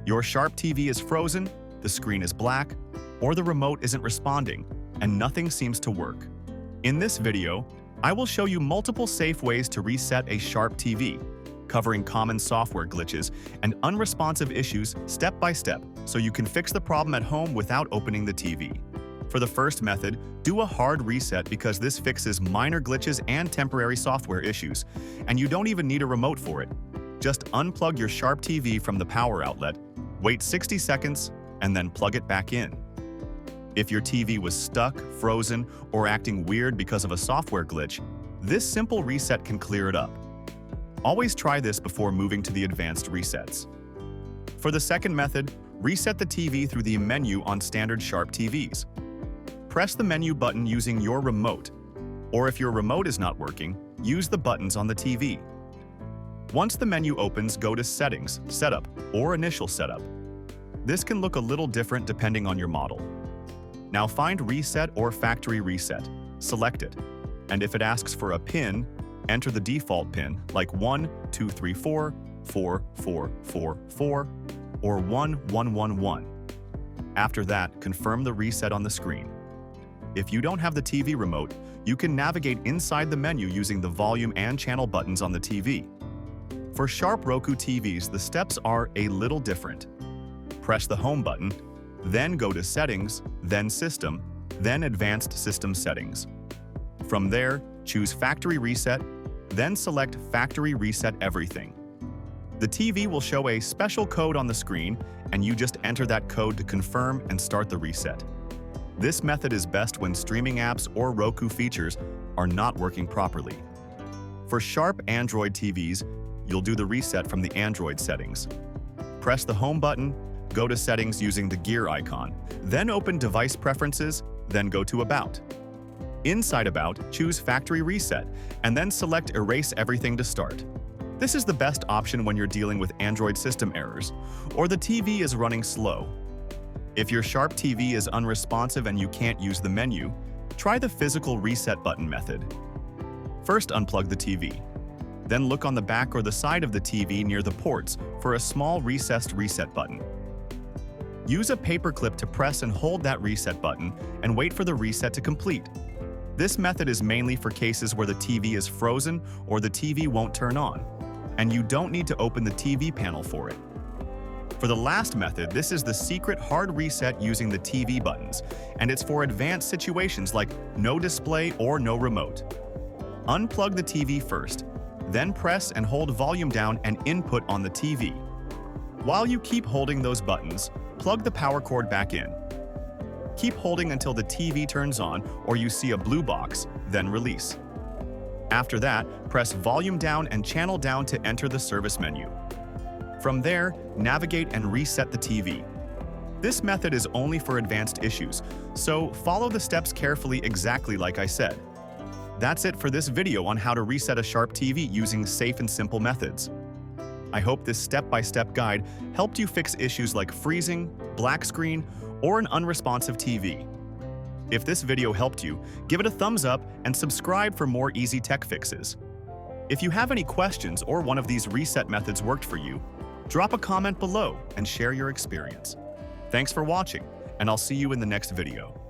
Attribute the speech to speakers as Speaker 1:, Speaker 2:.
Speaker 1: Your Sharp TV is frozen, the screen is black, or the remote isn't responding, and nothing seems to work. In this video, I will show you multiple safe ways to reset a Sharp TV, covering common software glitches and unresponsive issues step by step so you can fix the problem at home without opening the TV. For the first method, do a hard reset because this fixes minor glitches and temporary software issues, and you don't even need a remote for it. Just unplug your Sharp TV from the power outlet, wait 60 seconds, and then plug it back in. If your TV was stuck, frozen, or acting weird because of a software glitch, this simple reset can clear it up. Always try this before moving to the advanced resets. For the second method, reset the TV through the menu on standard Sharp TVs. Press the menu button using your remote, or if your remote is not working, use the buttons on the TV. Once the menu opens, go to Settings, Setup, or Initial Setup. This can look a little different depending on your model. Now find Reset or Factory Reset, select it, and if it asks for a PIN, enter the default PIN like 1234 4444 or 1111. After that, confirm the reset on the screen. If you don't have the TV remote, you can navigate inside the menu using the volume and channel buttons on the TV. For Sharp Roku TVs, the steps are a little different. Press the Home button, then go to Settings, then System, then Advanced System Settings. From there, choose Factory Reset, then select Factory Reset Everything. The TV will show a special code on the screen, and you just enter that code to confirm and start the reset. This method is best when streaming apps or Roku features are not working properly. For Sharp Android TVs, you'll do the reset from the Android settings. Press the Home button, go to Settings using the gear icon, then open Device Preferences, then go to About. Inside About, choose Factory Reset, and then select Erase Everything to start. This is the best option when you're dealing with Android system errors, or the TV is running slow. If your Sharp TV is unresponsive and you can't use the menu, try the Physical Reset Button method. First, unplug the TV. Then look on the back or the side of the TV near the ports for a small recessed reset button. Use a paperclip to press and hold that reset button and wait for the reset to complete. This method is mainly for cases where the TV is frozen or the TV won't turn on, and you don't need to open the TV panel for it. For the last method, this is the secret hard reset using the TV buttons, and it's for advanced situations like no display or no remote. Unplug the TV first, then press and hold volume down and input on the TV. While you keep holding those buttons, plug the power cord back in. Keep holding until the TV turns on or you see a blue box, then release. After that, press volume down and channel down to enter the service menu. From there, navigate and reset the TV. This method is only for advanced issues, so follow the steps carefully exactly like I said. That's it for this video on how to reset a Sharp TV using safe and simple methods. I hope this step-by-step guide helped you fix issues like freezing, black screen, or an unresponsive TV. If this video helped you, give it a thumbs up and subscribe for more easy tech fixes. If you have any questions or one of these reset methods worked for you, drop a comment below and share your experience. Thanks for watching, and I'll see you in the next video.